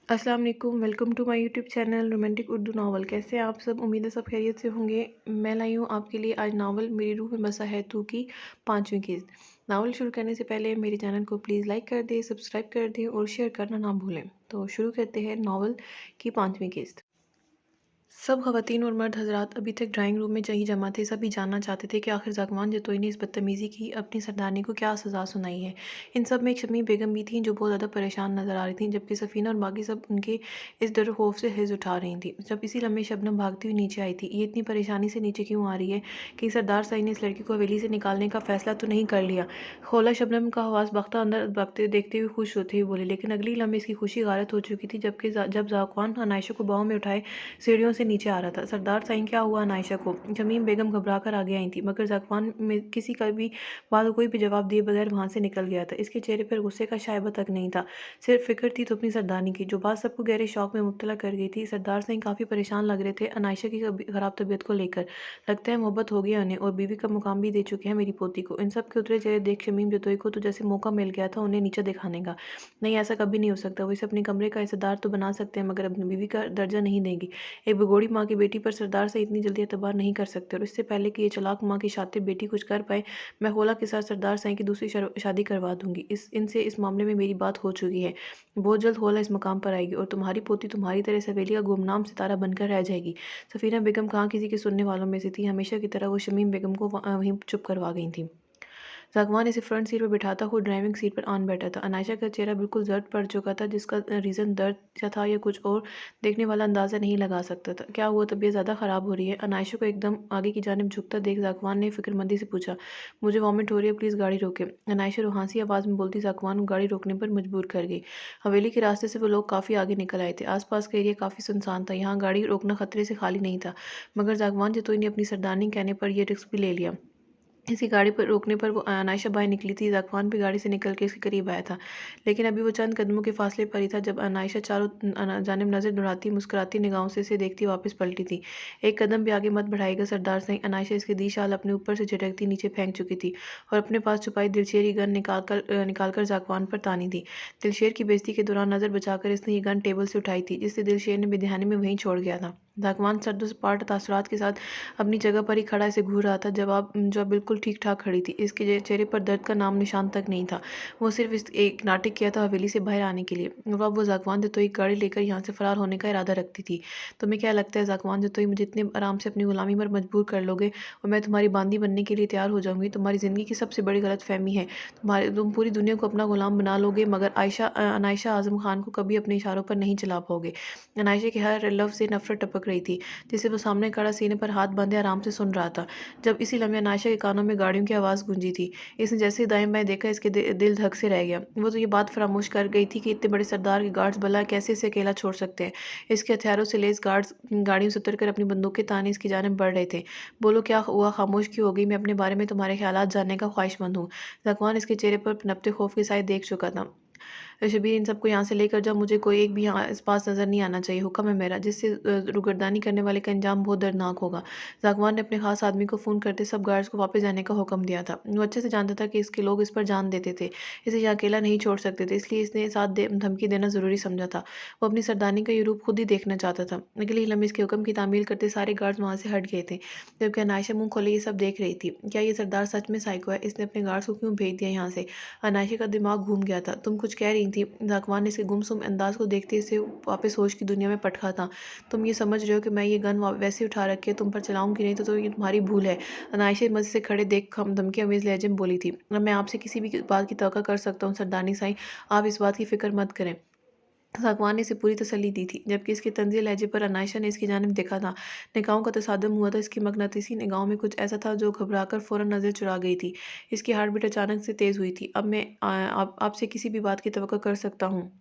अस्सलाम वालेकुम। Welcome to my YouTube channel romantic Urdu novel. कैसे हैं आप सब? उम्मीद है सब खैरियत से होंगे। मैं लाई हूँ आपके लिए आज नावल मेरी रूह में बसा है तू की 5वीं किस्त। नावल शुरू करने से पहले मेरे चैनल को प्लीज़ लाइक कर दें, सब्सक्राइब कर दें और शेयर करना ना भूलें। तो शुरू करते हैं नावल की 5वीं किस्त। सब ख़वातीन और मर्द हज़रात अभी तक ड्राइंग रूम में ही जमा थे। सभी जानना चाहते थे कि आखिर ज़ाकवान जतोई ने इस बदतमीज़ी की अपनी सरदारनी को क्या सज़ा सुनाई है। इन सब में एक शमी बेगम भी थी जो बहुत ज़्यादा परेशान नज़र आ रही थी, जबकि सफ़ीना और बाकी सब उनके इस डर खौफ से हिज़ उठा रही थी। जब इसी लम्हे शबनम भागती हुई नीचे आई थी। ये इतनी परेशानी से नीचे क्यों आ रही है कि सरदार साई ने इस लड़की को हवेली से निकालने का फ़ैसला तो नहीं कर लिया? खोला शबनम का हवास बख्ता अंदर भागते देखते हुए खुश होते हुए बोले, लेकिन अगली लम्हे इसकी खुशी गारत हो चुकी थी जब ज़ाकवान अनायशा को बाहों में उठाए सीढ़ियों से नीचे आ रहा था। सरदार साईं क्या हुआ अनायशा को? शमीम बेगम घबरा कर आगे आई थी, मगर ज़ाकवान में किसी का भी बात कोई भी जवाब दिए बगैर वहाँ से निकल गया था। इसके चेहरे पर गुस्से का शायबा तक नहीं था, सिर्फ फिक्र थी तो अपनी सरदारनी की, जो बात सबको गहरे शौक में मुब्तला कर गई थी। सरदार साईं काफ़ी परेशान लग रहे थे अनायशा की खराब तबीयत को लेकर। लगता है मोहब्बत हो गया उन्हें और बीवी का मुकाम भी दे चुके हैं मेरी पोती को। इन सब के उतरे चेहरे देख शमीम जतोई को तो जैसे मौका मिल गया था उन्हें नीचे दिखाने का। नहीं, ऐसा कभी नहीं हो सकता। वो इसे अपने कमरे का हिस्सेदार तो बना सकते हैं, मगर अपनी बीवी का दर्जा नहीं देंगी। एक भगोड़ी माँ की बेटी पर सरदार से इतनी जल्दी एतबार नहीं कर सकते, और इससे पहले कि ये चालाक माँ की शातिर बेटी कुछ कर पाए, मैं खोला के साथ सरदार साईं की दूसरी शादी करवा दूंगी। इनसे इस मामले में मेरी बात हो चुकी है। बहुत जल्द खोला इस मकाम पर आएगी और तुम्हारी पोती तुम्हारी तरह सवेली का गुमनाम सितारा बनकर रह जाएगी। सफीना बेगम कहाँ किसी के सुनने वालों में से थी। हमेशा की तरह वो शमीम बेगम को वहीं चुप करवा गई थी। सागवान इसे फ्रंट सीट पर बिठाता खुद ड्राइविंग सीट पर आन बैठा था। अनायशा का चेहरा बिल्कुल जर्द पड़ चुका था, जिसका रीज़न दर्द था या कुछ और देखने वाला अंदाज़ा नहीं लगा सकता था। क्या हुआ, तबीयत ज़्यादा ख़राब हो रही है? अनायशा को एकदम आगे की जानिब झुकता देख सागवान ने फिक्रमंदी से पूछा। मुझे वॉमिट हो रही है, प्लीज़ गाड़ी रोके। अनायशा रुहासी आवाज़ में बोलती सागवान को गाड़ी रोकने पर मजबूर कर गई। हवेली के रास्ते से वो लोग काफ़ी आगे निकल आए थे। आसपास का एरिया काफ़ी सुनसान था, यहाँ गाड़ी रोकना खतरे से खाली नहीं था, मगर सागवान जतोई ने अपनी सरदारनी कहने पर यह रिस्क भी ले लिया। इसकी गाड़ी पर रोकने पर वो अनायशा बाहर निकली थी। ज़ाकवान भी गाड़ी से निकल के इसके करीब आया था, लेकिन अभी वो चंद कदमों के फासले पर ही था जब अनायशा चारों जानिब नज़र दौड़ाती मुस्कुराती निगाहों से इसे देखती वापस पलटी थी। एक कदम भी आगे मत बढ़ाएगा सरदार सिंह। अनायशा इसकी दी शाल अपने ऊपर से झटकती नीचे फेंक चुकी थी और अपने पास छुपाई दिलशेर की गन निकालकर ज़ाकवान पर तानी दी। दिलशेर की बेइज्जती के दौरान नज़र बचाकर इसने ये गन टेबल से उठाई थी, जिससे दिलशेर ने बेध्यानी में वहीं छोड़ गया था। ज़ाकवान सर्दो सपाट तासुरात के साथ अपनी जगह पर ही खड़ा इसे घूर रहा था। जो बिल्कुल ठीक ठाक खड़ी थी। इसके चेहरे पर दर्द का नाम निशान तक नहीं था। वो सिर्फ इस एक नाटक किया था हवेली से बाहर आने के लिए। अब वो ज़ाकवान जतोई गाड़ी लेकर यहाँ से फरार होने का इरादा रखती थी। तुम्हें क्या लगता है ज़ाकवान जतोई, मुझे इतने आराम से अपनी गुलामी पर मजबूर कर लोगे और मैं तुम्हारी बांदी बनने के लिए तैयार हो जाऊंगी? तुम्हारी ज़िंदगी की सबसे बड़ी गलतफहमी है। तुम पूरी दुनिया को अपना गुलाम बना लोगे, मगर अनायशा आज़म खान को कभी अपने इशारों पर नहीं चला पाओगे। अनायशा के हर लफ्ज़ से नफरत टपक रही थी, जिसे वो सामने खड़ा सीने पर हाथ बांधे आराम से सुन रहा था। जब इसी लम्हे अनायशा के कानों में गाड़ियों की आवाज़ गूंजी थी। इसने जैसे ही दाएं बाएं देखा, इसके दिल धक से रह गया। वो तो ये बात फरामोश कर गई थी कि इतने बड़े सरदार के गार्ड्स भला कैसे इसे अकेला छोड़ सकते हैं। इसके हथियारों से लेस गार्ड्स गाड़ियों से उतरकर अपनी बंदूकें ताने इसकी जानिब बढ़ रहे थे। बोलो, क्या हुआ? खामोश क्यों हो गई? मैं अपने बारे में तुम्हारे ख्यालात जानने का ख्वाहिशमंद हूँ। ज़कवान इसके चेहरे पर पनपते खौफ के साए देख चुका था। शबीर, इन सबको यहाँ से लेकर जाओ, मुझे कोई एक भी यहाँ इस पास नज़र नहीं आना चाहिए, हुक्म है मेरा। जिससे रुगरदानी करने वाले का अंजाम बहुत दर्दनाक होगा। जागवान ने अपने खास आदमी को फ़ोन करते सब गार्ड्स को वापस जाने का हुक्म दिया था। वो अच्छे से जानता था कि इसके लोग इस पर जान देते थे, इसे यहाँ अकेला नहीं छोड़ सकते थे, इसलिए इसने धमकी देना ज़रूरी समझा था। वो अपनी सरदारनी का ये रूप खुद ही देखना चाहता था। अगले ही लम्हे इसके हुक्म की तामील करते सारे गार्ड्स वहाँ से हट गए थे, जबकि अनायशा मुंह खोले ये सब देख रही थी। क्या ये सरदार सच में साइको है? इसने अपने गार्ड्स को क्यों भेज दिया यहाँ से? अनायशा का दिमाग घूम गया था। तुम कुछ कह रही थी? ज़ाकवान ने इसके गुमसुम अंदाज को देखते इसे वापस होश की दुनिया में पटका था। तुम ये समझ रहे हो कि मैं ये गन वैसे उठा रखी है तुम पर चलाऊंगी नहीं, तो ये तुम्हारी भूल है। अनायशा मस्जिद से खड़े देख हम धमकी अमेज लहजे में बोली थी। अब मैं आपसे किसी भी बात की तवक्को कर सकता हूँ सरदारनी साईं, आप इस बात की फिक्र मत करें। सागवान ने इसे पूरी तसल्ली दी थी, जबकि इसके तंज़ीह लहजे पर अनायशा ने इसकी जानिब देखा था। निगाहों का तसादम हुआ था। इसकी मगनातीसी निगाहों में कुछ ऐसा था जो घबराकर फ़ौरन नज़र चुरा गई थी। इसकी हार्ट बीट अचानक से तेज़ हुई थी। अब मैं आपसे किसी भी बात की तवक्को कर सकता हूँ।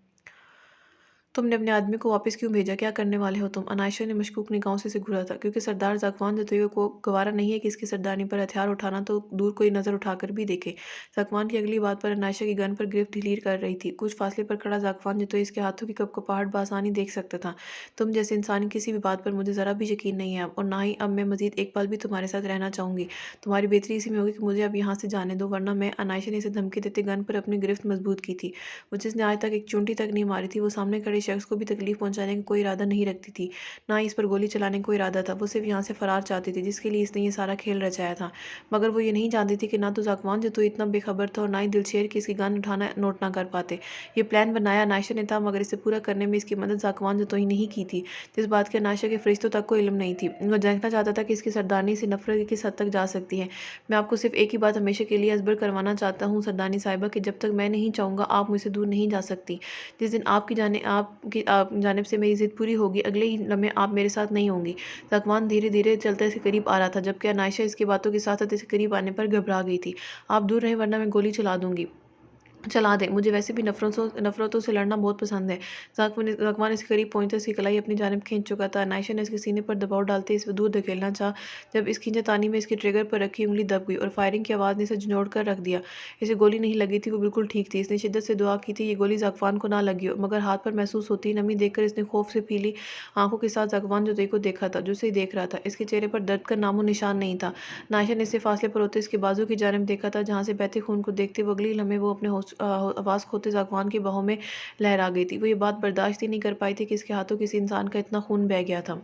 तुमने अपने आदमी को वापस क्यों भेजा? क्या करने वाले हो तुम? अनायशा ने मशकूक निगाहों से इसे घूरा था, क्योंकि सरदार ज़ाकवान जतोई को गवारा नहीं है कि इसकी सरदारनी पर हथियार उठाना तो दूर कोई नज़र उठाकर भी देखे। ज़ाकवान की अगली बात पर अनायशा की गन पर गिरफ्त ढील कर रही थी। कुछ फासले पर खड़ा ज़ाकवान जतोई इसके हाथों की कपकपाहट बासानी देख सकता था। तुम जैसे इंसान की किसी भी बात पर मुझे ज़रा भी यकीन नहीं है अब, और ना ही अब मैं मज़ीद एक पल भी तुम्हारे साथ रहना चाहूँगी। तुम्हारी बेहतरी इसी में होगी कि मुझे अब यहाँ से जाने दो, वरना मैं। अनायशा ने इसे धमकी देते गन पर अपनी गिरफ्त मजबूत की थी। वो जिसने आज तक एक चूंटी तक नहीं मारी थी, वो सामने खड़े शख्स को भी तकलीफ पहुंचाने का कोई इरादा नहीं रखती थी, ना ही इस पर गोली चलाने का कोई इरादा था। वो सिर्फ यहाँ से फरार चाहती थी, जिसके लिए इसने ये सारा खेल रचाया था। मगर वो ये नहीं जानती थी कि ना तो ज़ाकवान जो तो इतना बेखबर था और ना ही दिलशेर की इसकी गन उठाना नोट ना कर पाते। ये प्लान बनाया नायशा ने था, मगर इसे पूरा करने में इसकी मदद ज़ाकवान जो तो ही नहीं की थी, जिस बात के नायशा के फरिश्तों तक को इल्म नहीं थी। वो देखना चाहता था कि इसकी सरदारनी से नफरत किस हद तक जा सकती है। मैं आपको सिर्फ एक ही बात हमेशा के लिए असबर करवाना चाहता हूँ सरदारनी साहिबा, कि जब तक मैं नहीं चाहूँगा आप मुझसे दूर नहीं जा सकती। जिस दिन आपकी जानिब से मेरी ज़िद पूरी होगी, अगले ही लम्हे आप मेरे साथ नहीं होंगी। ज़ाकवान धीरे धीरे चलते इसके करीब आ रहा था, जबकि नायशा इसकी बातों के साथ साथ इसके करीब आने पर घबरा गई थी। आप दूर रहें वरना मैं गोली चला दें, मुझे वैसे भी नफ़रतों से लड़ना बहुत पसंद है। ज़ाकवान इसके करीब पहुंचते इसकी कलाई अपनी जानिब खींच चुका था। नायशा ने इसके सीने पर दबाव डालते इसे दूर धकेलना चाहा, जब इस खींचातानी में इसके ट्रिगर पर रखी उंगली दब गई और फायरिंग की आवाज़ ने इसे झंझोड़ कर रख दिया। इसे गोली नहीं लगी थी, वो बिल्कुल ठीक थी। इसने शिद्दत से दुआ की थी ये गोली ज़ाकवान को ना लगी हो, मगर हाथ पर महसूस होती नमी देखकर इसने खौफ से पीली आंखों के साथ ज़ाकवान जुतई को देखा था, जो उसे देख रहा था। इसके चेहरे पर दर्द का नामो निशान नहीं था। नायशा ने इससे फासले पर होते इसके बाजू की जानिब देखा था, जहाँ से बहते खून को देखते वो अगली लम्हे वो अपने आवाज़ खोते ज़ाकवान की बाहों में लहरा गई थी। वो ये बात बर्दाश्त ही नहीं कर पाई थी कि इसके हाथों किसी इंसान का इतना खून बह गया था।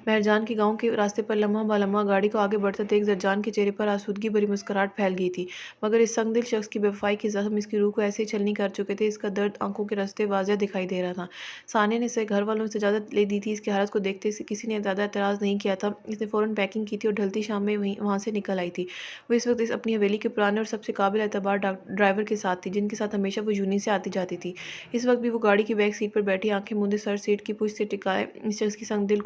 महरजान के गांव के रास्ते पर लम्हा बलम्हा गाड़ी को आगे बढ़ते देख जरजान के चेहरे पर आसूदगी भरी मुस्कुराहट फैल गई थी, मगर इस संगदिल शख्स की बेवफाई के जख्म इसकी रूह को ऐसे ही छलनी कर चुके थे, इसका दर्द आंखों के रास्ते वाज़ह दिखाई दे रहा था। सानिया ने इसे घर वालों से इजाज़त ले दी थी। इसकी हालत को देखते किसी ने ज़्यादा एतराज़ नहीं किया था। इसने फ़ौरन पैकिंग की थी और ढलती शाम में वहाँ से निकल आई थी। वो इस वक्त अपनी हवेली के पुराने और सबसे काबिल एतबार ड्राइवर के साथ थी, जिनके साथ हमेशा वो यूनी से आती जाती थी। इस वक्त भी वो गाड़ी की बैक सीट पर बैठी आंखें मूंदे सर सीट की पुश से टिकाए इस शख्स की संगदिली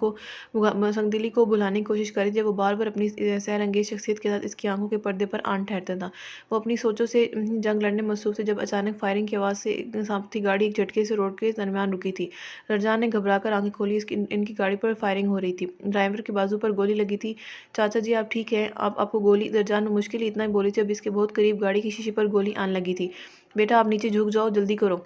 को भुलाने की कोशिश करी, जब वो बार बार अपनी सहरंगेज शख्सियत के साथ इसकी आंखों के पर्दे पर आन ठहरता था। वो अपनी सोचों से जंग लड़ने मसरूफ थे, जब अचानक फायरिंग की आवाज़ से सामती गाड़ी एक झटके से रोड के दरमियान रुकी थी। ररजान ने घबराकर आंखें खोली, इनकी गाड़ी पर फायरिंग हो रही थी। ड्राइवर के बाजू पर गोली लगी थी। चाचा जी आप ठीक हैं? आपको गोली? ररजान मुश्किल ही इतना ही बोली थी, अब इसके बहुत करीब गाड़ी की शीशे पर गोली आने लगी थी। बेटा आप नीचे झुक जाओ, जल्दी करो।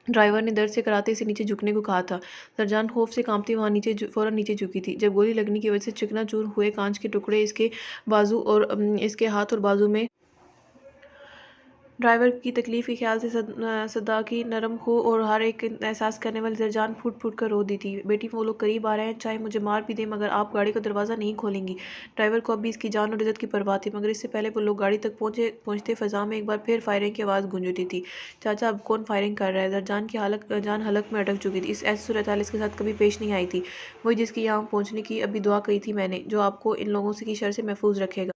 ड्राइवर ने दर्द से कराते इसे नीचे झुकने को कहा था। सरजान खौफ से कांपती वहां फौरन नीचे झुकी थी, जब गोली लगने की वजह से चिकनाचूर हुए कांच के टुकड़े इसके बाजू और इसके हाथ और बाजू में। ड्राइवर की तकलीफ़ के ख्याल से सदा की नरम हो और हर एक एहसास करने वाली जरजान फूट फूट कर रो दी थी। बेटी वो लोग करीब आ रहे हैं, चाहे मुझे मार भी दें, मगर आप गाड़ी का दरवाज़ा नहीं खोलेंगी। ड्राइवर को अभी इसकी जान और इज़्ज़त की परवाह थी, मगर इससे पहले वो लोग गाड़ी तक पहुँचते फ़ज़ा में एक बार फिर फायरिंग की आवाज़ गूंज उठी थी। चाचा अब कौन फायरिंग कर रहा है? जरजान की जान हलक में अटक चुकी थी। इस ऐसी सूरत हाल इसके साथ कभी पेश नहीं आई थी। वही जिसकी यहाँ पहुँचने की अभी दुआ कही थी मैंने, जो आपको इन लोगों से की शर से महफूज रखेगा।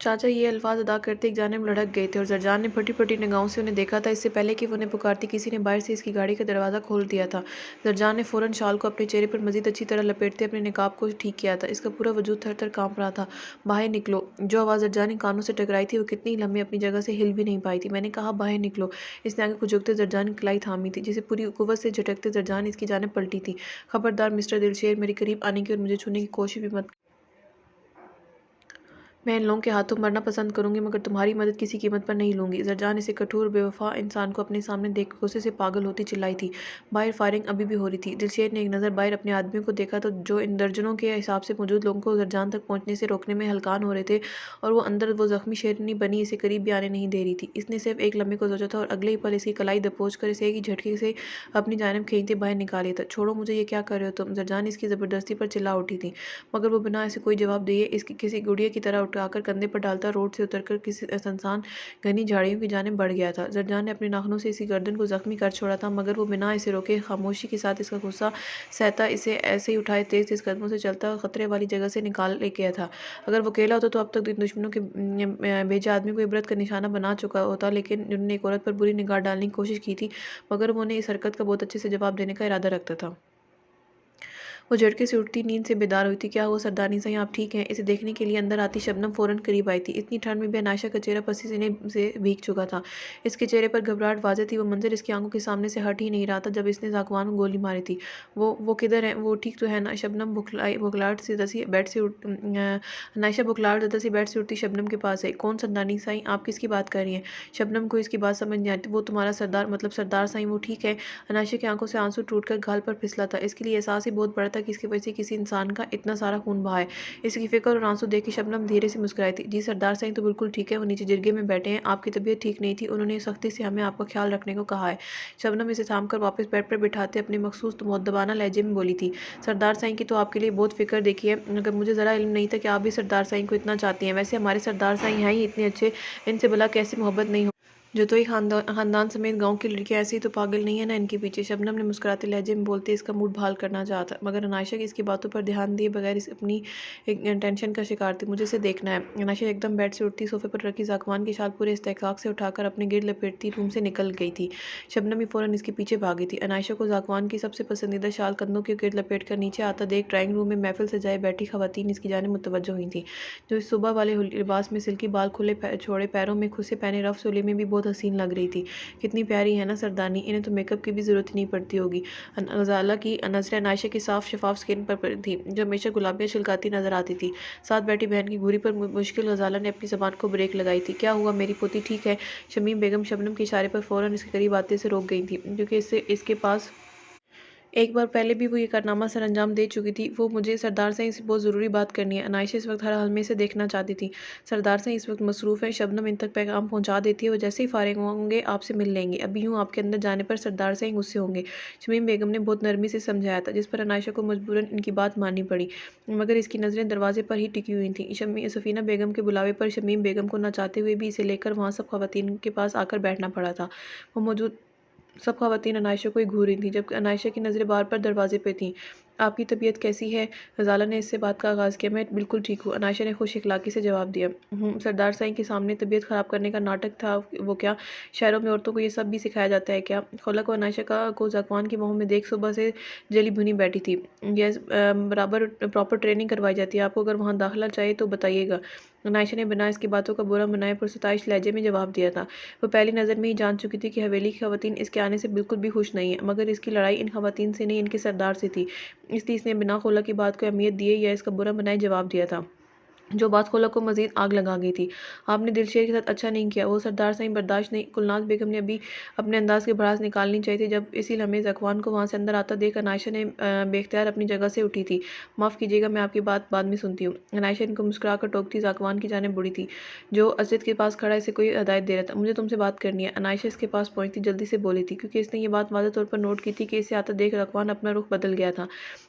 चाचा ये अल्फाज अदा करते एक जानिब लढ़क गए थे और जरजान ने फटी फटी निगाहों से उन्हें देखा था। इससे पहले कि वो उन्हें पुकारती किसी ने बाहर से इसकी गाड़ी का दरवाज़ा खोल दिया था। जरजान ने फ़ौरन शाल को अपने चेहरे पर मज़ीद अच्छी तरह लपेटते अपने निकाब को ठीक किया था। इसका पूरा वजूद थर थर काँप रहा था। बाहर निकलो। जो आवाज़ जरजान के कानों से टकराई थी वो कितनी लम्बे अपनी जगह से हिल भी नहीं पाई थी। मैंने कहा बाहर निकलो। इसने आगे को झुकते जरजान की कलाई थामी थी, जिसे पूरी कुव्वत से झटकते जरजान इसकी जानिब पलटी थी। खबरदार मिस्टर दिलशेर, मेरे करीब आने की और मुझे छूने की कोशिश भी मत। मैं इन लोगों के हाथों मरना पसंद करूंगी, मगर तुम्हारी मदद किसी कीमत पर नहीं लूंगी। जरजान इसे कठोर बेवफा इंसान को अपने सामने देख गुस्से से पागल होती चिल्लाई थी। बाहर फायरिंग अभी भी हो रही थी। दिलशेर ने एक नज़र बाहर अपने आदमियों को देखा तो जो इन दर्जनों के हिसाब से मौजूद लोगों को जरजान तक पहुंचने से रोकने में हलकान हो रहे थे, और वो अंदर वो जख्मी शेरनी बनी इसे करीब भी आने नहीं दे रही थी। इसने सिर्फ एक लम्हे को सोचा था और अगले ही पल इसकी कलाई दबोच कर इसे एक ही झटके से अपनी जानिब खींचते बाहर निकाल था। छोड़ो मुझे, ये क्या कर रहे हो तुम? जरजान इसकी ज़बरदस्ती पर चिल्ला उठी थी, मगर वो बिना ऐसे कोई जवाब दिए इसकी किसी गुड़िया की तरह उठाकर कंधे पर डालता रोड से उतरकर किसी सुनसान घनी झाड़ियों की जानिब बढ़ गया था। जरजान ने अपने नाखूनों से इसकी गर्दन को जख्मी कर छोड़ा था, मगर वो बिना इसे रोके खामोशी के साथ इसका गुस्सा सहता इसे ऐसे ही उठाए तेज तेज कदमों से चलता खतरे वाली जगह से निकाल ले गया था। अगर वो अकेला होता तो अब तक दुश्मनों के भेजे आदमी को इबरत का निशाना बना चुका होता, लेकिन उन्होंने एक औरत पर बुरी निगाह डालने की कोशिश की थी, मगर वो उन्हें इस हरकत का बहुत अच्छे से जवाब देने का इरादा रखता था। वो झटके से उठती नींद से बेदार हुई थी। क्या हुआ सरदारनी साईं, आप ठीक हैं? इसे देखने के लिए अंदर आती शबनम फ़ौरन करीब आई थी। इतनी ठंड में भी अनायशा का चेहरा पसीने से भीग चुका था। इसके चेहरे पर घबराहट वाज़ेह थी। वो मंज़र इसकी आंखों के सामने से हट ही नहीं रहा था जब इसने ज़ाकवान को गोली मारी थी। वो किधर है? वो ठीक तो है ना? शबनम बुखलाहट से दसी बेड से उठ अनायशा बुखलाहट ज़्यादा सी बेड से उठती शबनम के पास आई। कौन सरदारनी साईं, आप किसकी बात कर रही हैं? शबनम को इसकी बात समझ नहीं आती। वो तुम्हारा सरदार मतलब सरदार साईं वो ठीक है? अनायशा की आंखों से आंसू टूटकर गाल पर फिसला था। इसके लिए एहसास ही बहुत बड़ा था था कि इसकी वजह से किसी इंसान का इतना सारा खून बहा है। इसकी फ़िक्र और आंसू देख के शबनम धीरे से मुस्कुराई थी। जी सरदार साईं तो बिल्कुल ठीक है, वो नीचे जिरगे में बैठे हैं। आपकी तबीयत ठीक नहीं थी, उन्होंने सख्ती से हमें आपका ख्याल रखने को कहा है। शबनम इसे थामकर वापस बेड पर बिठाते अपने मखसूस मुअद्दबाना लहजे में बोली थी, सरदार साईं की तो आपके लिए बहुत फ़िक्र देखी है, मगर मुझे ज़रा इल्म नहीं था कि आप भी सरदार साईं को इतना चाहती हैं। वैसे हमारे सरदार साईं हैं ही इतने अच्छे, इनसे भला कैसे मोहब्बत नहीं हो। जो तो ही खानदान समेत गांव की लड़कियां ऐसी तो पागल नहीं है ना इनके पीछे। शबनम ने मुस्कुराते लहजे में बोलते इसका मूड बहाल करना चाहता, मगर अनायशा की इसकी बातों पर ध्यान दिए बगैर इस अपनी एक टेंशन का शिकार थी। मुझे इसे देखना है। अनायशा एकदम बेड से उठती, सोफे पर रखी सागवान की शाल पूरे इस्तेहकाक से उठाकर अपने गिर लपेटती रूम से निकल गई थी। शबनम भी फौरन इसके पीछे भागी थी। अनायशा को सागवान की सबसे पसंदीदा शाल कंधों के गिर लपेट कर नीचे आता देख ड्राइंग रूम में महफिल सजाए बैठी खवातीन इसकी जानिब मुतवज्जो हुई थी, जो इस सुबह वाले लिबास में सिल्की बाल खुले छोड़े पैरों में खुसे पहने रफ सोले में भी बहुत हसीन लग रही थी। कितनी प्यारी है ना सरदारनी, इन्हें तो मेकअप की भी ज़रूरत ही नहीं पड़ती होगी। गजाला की नज़रें अनायशा की साफ शफाफ स्किन पर पड़ी थी, जो हमेशा गुलाबियाँ छिलकाती नजर आती थी। साथ बैठी बहन की घूरी पर मुश्किल गजाला ने अपनी ज़बान को ब्रेक लगाई थी। क्या हुआ, मेरी पोती ठीक है? शमीम बेगम शबनम के इशारे पर फ़ौरन इसके करीब आते से रोक गई थी, क्योंकि इसके पास एक बार पहले भी वो ये कारनामा सरअंजाम दे चुकी थी। वो मुझे सरदार से इस बहुत ज़रूरी बात करनी है। अनायशा इस वक्त हर हाल में से देखना चाहती थी। सरदार से इस वक्त मसरूफ़ है। शबनम इन तक पैगाम पहुंचा देती है, वो जैसे ही फारिग होंगे आपसे मिल लेंगे। अभी यूँ आपके अंदर जाने पर सरदार से गुस्से होंगे। शमीम बेगम ने बहुत नरमी से समझाया था, जिस पर अनायशा को मजबूरन इनकी बात माननी पड़ी, मगर इसकी नज़रें दरवाजे पर ही टिकी हुई थी। सफ़ीना बेगम के बुलावे पर शमीम बेगम को न चाहते हुए भी इसे लेकर वहाँ सब खवातीन के पास आकर बैठना पड़ा था। वो मौजूद सब ख़वातीन अनायशा को ही घूर रही थीं, जबकि अनायशा की नज़रें बार-बार दरवाज़े पे थीं। आपकी तबीयत कैसी है? ग़ज़ाला ने इससे बात का आगाज़ किया। मैं बिल्कुल ठीक हूँ, अनायशा ने खुश इखलाक़ी से जवाब दिया। सरदार साईं के सामने तबीयत ख़राब करने का नाटक था वो क्या? शहरों में औरतों को ये सब भी सिखाया जाता है क्या? खौला को अनायशा को ज़ाक़वान की बाहों में देख सुबह से जली भुनी बैठी थी। यस, बराबर प्रॉपर ट्रेनिंग करवाई जाती है आपको, अगर वहाँ दाखिला चाहिए तो बताइएगा। अनायशा ने बिना इसकी बातों का बुरा बनाए पुरसताइश लहजे में जवाब दिया था। वो पहली नज़र में ही जान चुकी थी कि हवेली की ख़वातीन इसके आने से बिल्कुल भी खुश नहीं है, मगर इसकी लड़ाई इन ख़वातीन से नहीं, इनके सरदार से थी। इसलिए इसने बिना खौला की बात को अहमियत दिए या इसका बुरा बनाए जवाब दिया था, जो बात खोला को मज़ीद आग लगा गई थी। आपने दिलशेर के साथ अच्छा नहीं किया, वो सरदार साईं बर्दाश्त नहीं। कुलनाज बेगम ने अभी अपने अंदाज की भड़ास निकालनी चाहिए थी, जब इसी लम्हे ज़ाक़वान को वहाँ से अंदर आता देख अनायशा ने बेख्तियार अपनी जगह से उठी थी। माफ़ कीजिएगा, मैं आपकी बात बाद में सुनती हूँ। अनायशा इनको मुस्कुरा कर टोकती ज़ाक़वान की जानिब बुढ़ी थी, जो असद के पास खड़ा इसे कोई हदायत दे रहा था। मुझे तुमसे बात करनी है। अनायशा इसके पास पहुँचती जल्दी से बोली थी, क्योंकि इसने ये बात वाज़ेह तौर पर नोट की थी कि इसे आता देख ज़ाक़वान अपना रुख बदल गया था।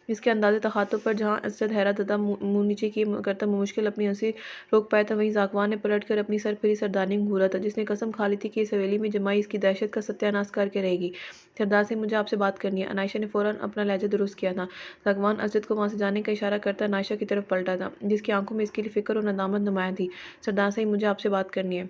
इसके अंदाज़े तख़ातुब पर जहाँ असद हैरत ज़दा मुँह नीचे किए करता मुश्किल अपनी हंसी रोक पाया था, वहीं ज़ाक़वान ने पलटकर अपनी सरफिरी सरदारनी को घूरा था, जिसने कसम खा ली थी कि इस हवेली में जमाई इसकी दहशत का सत्यानाश करके रहेगी। सरदार से मुझे आपसे बात करनी है। अनायशा ने फ़ौरन अपना लहजा दुरुस्त किया था। ज़ाक़वान असद को वहाँ से जाने का इशारा करता अनायशा की तरफ पलटा था, जिसकी आंखों में इसके लिए फ़िक्र और नदामत नुमायाँ थी। सरदार से मुझे आपसे बात करनी है।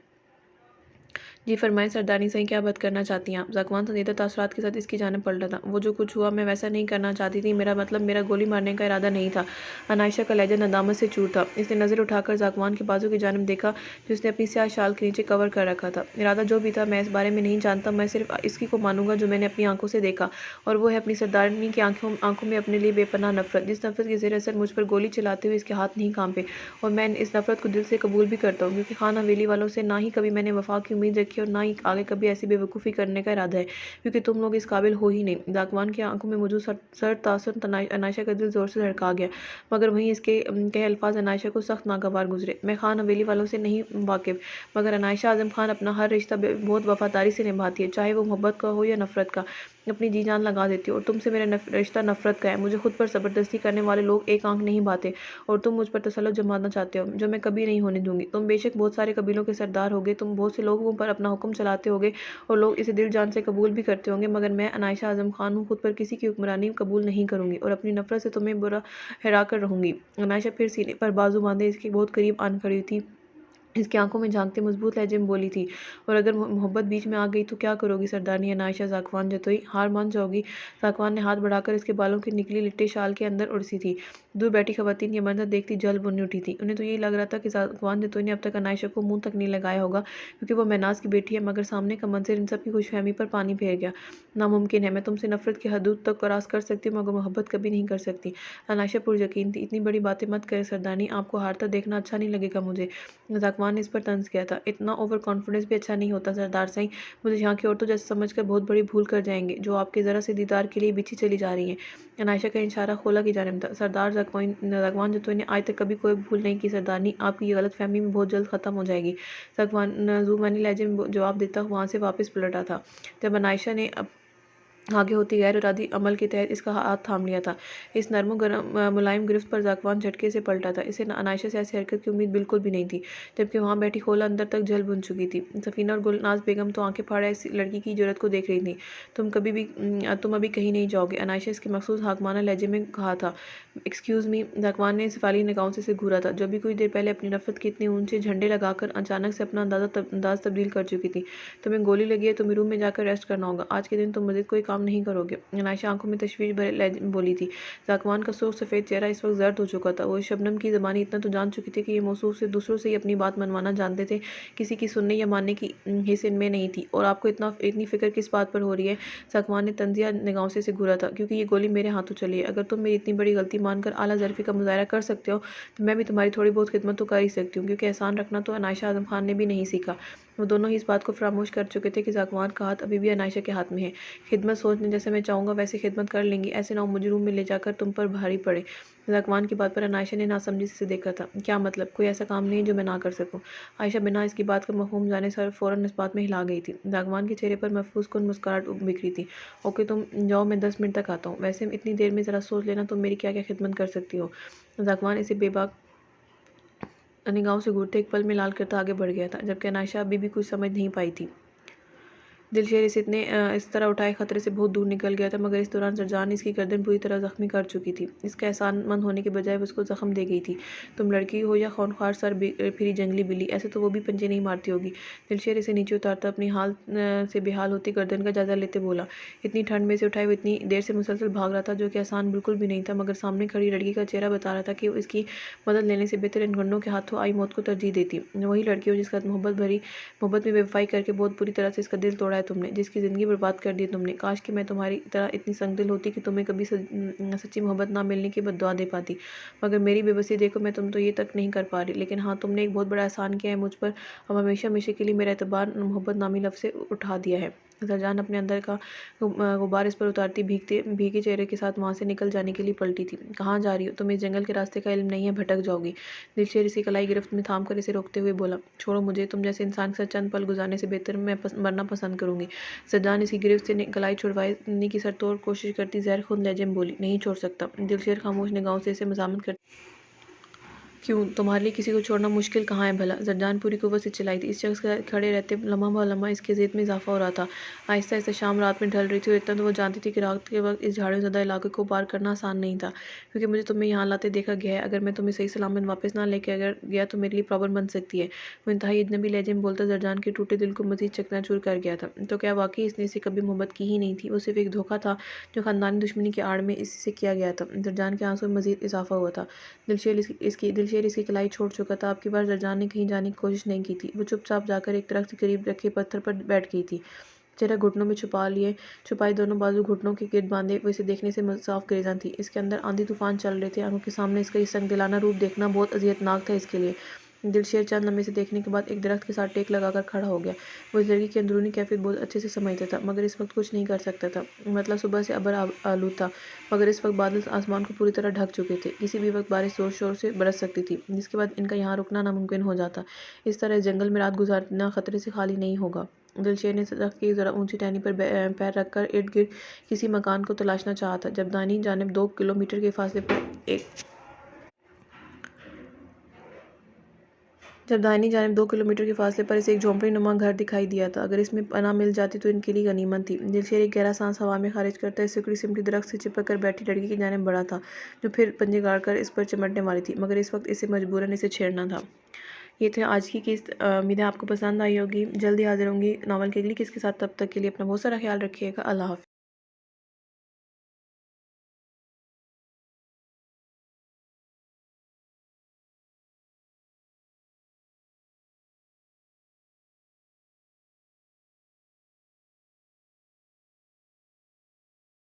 जी फरमाएं सरदारनी सही, क्या बात करना चाहती हैं आप? ज़ाक़वान संजीदा तासुरात के साथ इसकी जानिब पलटा था। वो जो कुछ हुआ मैं वैसा नहीं करना चाहती थी, मेरा मतलब मेरा गोली मारने का इरादा नहीं था। अनायशा का लहजा नदामत से चूर था। इसने नज़र उठाकर ज़ाक़वान के बाजू की जानिब देखा, जो उसने अपनी स्याह शाल के नीचे कवर कर रखा था। इरादा जो भी था मैं इस बारे में नहीं जानता, मैं सिर्फ इसकी को मानूंगा जो मैंने अपनी आंखों से देखा, और वो है अपनी सरदारनी की आंखों में अपने लिए बेपनाह नफरत, जिस नफरत के ज़ेर असर मुझ पर गोली चलाते हुए इसके हाथ नहीं कांपे। और मैं इस नफरत को दिल से कबूल भी करता हूँ, क्योंकि खान हवेली वालों से ना ही कभी मैंने वफा की उम्मीद रखी और ना ही आगे कभी ऐसी बेवकूफ़ी करने का इरादा है, क्योंकि तुम लोग इस काबिल हो ही नहीं। ज़ाक़वान की आंखों में मौजूद सर तासुर अनायशा का दिल ज़ोर से धड़का गया, मगर वहीं इसके कहे अल्फाज अनायशा को सख्त नागवार गुजरे। मैं खान हवेली वालों से नहीं वाकिफ़, मगर अनायशा आज़म खान अपना हर रिश्ता बहुत वफादारी से निभाती है, चाहे वो मोहब्बत का हो या नफ़रत का। अपनी जी जान लगा देती है, और तुमसे मेरा रिश्ता नफ़रत का है। मुझे खुद पर ज़बरदस्ती करने वाले लोग एक आंख नहीं बाते, और तुम मुझ पर तसल्लुत जमाना चाहते हो, जो मैं कभी नहीं होने दूंगी। तुम बेशक बहुत सारे कबीलों के सरदार होगे, तुम बहुत से लोगों पर अपना हुक्म चलाते होगे, और लोग इसे दिल जान से कबूल भी करते होंगे, मगर मैं अनायशा आज़म खान हूँ, खुद पर किसी की हुक्मरानी कबूल नहीं करूँगी, और अपनी नफ़रत से तुम्हें बुरा हरा कर रहूँगी। अनायशा फिर सीने पर बाजू बांधे इसके बहुत करीब आन खड़ी थी, इसकी आंखों में झांकते मजबूत लहजे में बोली थी, और अगर मोहब्बत बीच में आ गई तो क्या करोगी सरदारनी अनायशा? ज़ाक़वान जतोई, हार मान जाओगी? ज़ाक़वान ने हाथ बढ़ाकर इसके बालों की निकली लिट्टे शाल के अंदर उड़सी थी। दूर बैठी खवातीन ये मंजर देखती जल बुन उठी थी। उन्हें तो यही लग रहा था कि ज़ाक़वान जतोई ने अब तक अनायशा को मुंह तक नहीं लगाया होगा, क्योंकि वो महनाज की बेटी है, मगर सामने का मंजर इन सब की खुशफहमी पर पानी फेर गया। नामुमकिन है, मैं तुमसे नफरत की हदूद तक क्रॉस कर सकती हूँ, मगर मोहब्बत कभी नहीं कर सकती। अनायशा पुरयकीन थी। इतनी बड़ी बातें मत करें सरदारनी, आपको हारता देखना अच्छा नहीं लगेगा मुझे। ज़ाक़वान ज़कवान ने इस पर तंज किया था। इतना ओवर कॉन्फिडेंस भी अच्छा नहीं होता सरदार साईं। मुझे यहाँ की औरतों जैसे समझकर बहुत बड़ी भूल कर जाएंगे, जो आपके ज़रा से दीदार के लिए पीछे चली जा रही हैं। अनायशा का इशारा खोला की जानिब था। सरदार ज़कवान जतोई ने आज तक कभी कोई भूल नहीं की सरदारनी, आपकी ये गलत फहमी में बहुत जल्द ख़त्म हो जाएगी। ज़कवान ज़ुबानी लहजे में जवाब देता वहाँ से वापस पलटा था। जब अनायशा ने आगे होती गैर इरादी अमल के तहत इसका हाथ थाम लिया था। इस नरम मुलायम गिरफ्त पर ज़कवान झटके से पलटा था। इसे अनायशा से ऐसी हरकत की उम्मीद बिल्कुल भी नहीं थी, जबकि वहाँ बैठी खोला अंदर तक जल बुन चुकी थी। सफ़ीना और गुलनाज बेगम तो आंखें फाड़े इस लड़की की जरूरत को देख रही थी। तुम अभी कहीं नहीं जाओगे, अनायशा इसके मखसूस हाकमाना लहजे में कहा था। एक्सक्यूज़ मी, ज़कवान ने सिफाली निगाहों से घूरा था, जो भी कुछ देर पहले अपनी नफरत के इतने ऊंचे झंडे लगाकर अचानक से अपना अंदाज तब्दील कर चुकी थी। तुम्हें गोली लगी है, तुम्हें रूम में जाकर रेस्ट करना होगा। आज के दिन तुम मज़ीद कोई काम नहीं करोगे। अनायशा आंखों में तशवीश भरे लहजे में बोली थी। ज़कवान का सुर्ख सफ़ेद चेहरा इस वक्त जर्द हो चुका था। वो शबनम की ज़बानी इतना तो जान चुकी थी कि ये मौसूफ से दूसरों से ही अपनी बात मनवाना जानते थे, किसी की सुनने या मानने की हिस्स इनमें नहीं थी। और आपको इतनी फ़िक्र किस बात पर हो रही है? ज़कवान ने तंजिया निगाहों से घूरा था। क्योंकि ये गोली मेरे हाथों चली है। अगर तुम मेरी इतनी बड़ी गलती मानकर आला ज़र्फ़ी का मुज़ाहरा कर सकते हो, तो मैं भी तुम्हारी थोड़ी बहुत खिदमत तो कर ही सकती हूँ, क्योंकि एहसान रखना तो अनायशा आज़म खान ने भी नहीं सीखा। वो दोनों ही इस बात को फरामोश कर चुके थे कि ज़कवान का हाथ अभी भी अनायशा के हाथ में है। खिदमत सोचने जैसे मैं चाहूँगा वैसे खिदमत कर लेंगी, ऐसे ना हो मुझे रूम में ले जाकर तुम पर भारी पड़े। ज़कवान की बात पर अनायशा ने नासमझी से देखा था। क्या मतलब? कोई ऐसा काम नहीं जो मैं ना कर सकूँ? आयशा बिना इसकी बात का मफ़हूम जाने सर फ़ौरन इस बात में हिला गई थी। ज़कवान के चेहरे पर महफूज कुन मुस्कुराहट बिखरी थी। ओके, तुम जाओ, मैं 10 मिनट तक आता हूँ। वैसे इतनी देर में ज़रा सोच लेना तुम मेरी क्या क्या खिदमत कर सकती हो। ज़कवान इसे बेबाक निगाहों से घूरते एक पल में लाल करता आगे बढ़ गया था, जबकि अनायशा अभी भी कुछ समझ नहीं पाई थी। दिलशेर इस तरह उठाए खतरे से बहुत दूर निकल गया था, मगर इस दौरान सरजान इसकी गर्दन पूरी तरह जख्मी कर चुकी थी। इसका एहसानमंद होने के बजाय उसको जख्म दे गई थी। तुम लड़की हो या खौनख्वार सर फिरी जंगली बिल्ली, ऐसे तो वो भी पंजे नहीं मारती होगी। दिलशेर इसे नीचे उतारता अपनी हाल से बेहाल होती गर्दन का जायजा लेते बोला। इतनी ठंड में से उठाए वो इतनी देर से मुसलसल भाग रहा था, जो कि आसान बिल्कुल भी नहीं था, मगर सामने खड़ी लड़की का चेहरा बता रहा था कि वो इसकी मदद लेने से बेहतर इन गंडों के हाथों आई मौत को तरजीह देती। वही लड़की हो जिसका मोहब्बत में बेवफाई करके बहुत बुरी तरह से इसका दिल तोड़ा है तुमने, जिसकी ज़िंदगी बर्बाद कर दी तुमने। काश कि मैं तुम्हारी तरह इतनी संगदिल होती कि तुम्हें कभी सच्ची मोहब्बत ना मिलने की बद्दुआ दे पाती। मगर मेरी बेबसी देखो, मैं तुम तो ये तक नहीं कर पा रही। लेकिन हाँ, तुमने एक बहुत बड़ा एहसान किया है मुझ पर। अब हमेशा हमेशा के लिए मेरा एतबार मोहब्बत नामी लफ्ज़ से उठा दिया है। सरजान अपने अंदर का गुब्बार इस पर उतारती भीगे चेहरे के साथ वहाँ से निकल जाने के लिए पलटी थी। कहाँ जा रही हो? तुम्हें इस जंगल के रास्ते का इल्म नहीं है, भटक जाओगी। दिलशेर इसी कलाई गिरफ्त में थाम कर इसे रोकते हुए बोला, छोड़ो मुझे, तुम जैसे इंसान के साथ चंद पल गुजारने से बेहतर मैं मरना पसंद करूंगी। सरजान इसकी गिरफ्त से कलाई छुड़वाने की सरतोड़ कोशिश करती जहर खुंद लहजे में बोली, नहीं छोड़ सकता। दिलशेर खामोश निगाहों से इसे मजामत कर, क्यों? तुम्हारे लिए किसी को छोड़ना मुश्किल कहाँ है भला? जरजान पूरी कुव्वत से चिल्लाई थी। इस शख्स के खड़े रहते लम्हा ब लम्हा इसके ज़ेद में इजाफा हो रहा था। आहिस्ता आहिस्ता शाम रात में ढल रही थी, और इतना तो वो जानती थी कि रात के वक्त इस झाड़ियों ज़्यादा इलाके को पार करना आसान नहीं था, क्योंकि मुझे तुम्हें यहाँ लाते देखा गया है। अगर मैं तुम्हें सही सलामत वापस ना लेके अगर गया तो मेरे लिए प्रॉब्लम बन सकती है। वो इंतहाई अजनबी लहजे में बोलता जरजान के टूटे दिल को मजीद चकनाचूर कर गया था। तो क्या वाकई इसने इसे कभी मोहब्बत की ही नहीं थी? वो सिर्फ एक धोखा था जो ख़ानदानी दुश्मनी के आड़ में इसी से किया गया था। जरजान के आंसू में मजीद इजाफा हुआ था। दिलशेर इसकी कलाई छोड़ चुका था। अब की बार जरजान ने कहीं जाने की कोशिश नहीं की थी। वो चुपचाप जाकर एक दरख्त के करीब रखे पत्थर पर बैठ गई थी, चेहरा घुटनों में छुपाए दोनों बाजू घुटनों के गिर्द बांधे। वो इसे देखने से साफ ग्रेज़ां थी। इसके अंदर आंधी तूफान चल रहे थे। आंखों के सामने इसका ये संगदिलाना रूप देखना बहुत अजियतनाक था इसके लिए। दिलशेर चंद लम्हे से देखने के बाद एक दरख्त के साथ टेक लगाकर खड़ा हो गया। वो इस लड़की की अंदरूनी कैफियत बहुत अच्छे से समझता था, मगर इस वक्त कुछ नहीं कर सकता था। मतलब सुबह से अबर आलू था, मगर इस वक्त बादल आसमान को पूरी तरह ढक चुके थे। किसी भी वक्त बारिश जोर शोर से बरस सकती थी, जिसके बाद इनका यहाँ रुकना नामुमकिन हो जाता। इस तरह इस जंगल में रात गुजारना खतरे से खाली नहीं होगा। दिलशेर ने दरख्त की ज़रा ऊंची टहनी पर पैर रखकर इर्द गिर्द किसी मकान को तलाशना चाहा था, जब दाहिनी जानिब 2 किलोमीटर के फासले पर इसे एक झोंपड़ी नुमा घर दिखाई दिया था। अगर इसमें पनाह मिल जाती तो इनके लिए गनीमत थी। दिलशेर एक गहरा सांस हवा में खारिज करता सिकुड़ी सिमटी दरख्त से चिपक कर बैठी लड़की की जानिब बढ़ा था, जो फिर पंजे गाड़कर इस पर चिमटने वाली थी, मगर इस वक्त इसे मजबूरन इसे छेड़ना था। ये थे आज की किस्त। उम्मीद है आपको पसंद आई होगी। जल्दी हाजिर होंगी नावल की अगली किस्त के साथ। तब तक के लिए अपना बहुत सारा ख्याल रखिएगा। अल्लाह हाफ़िज़।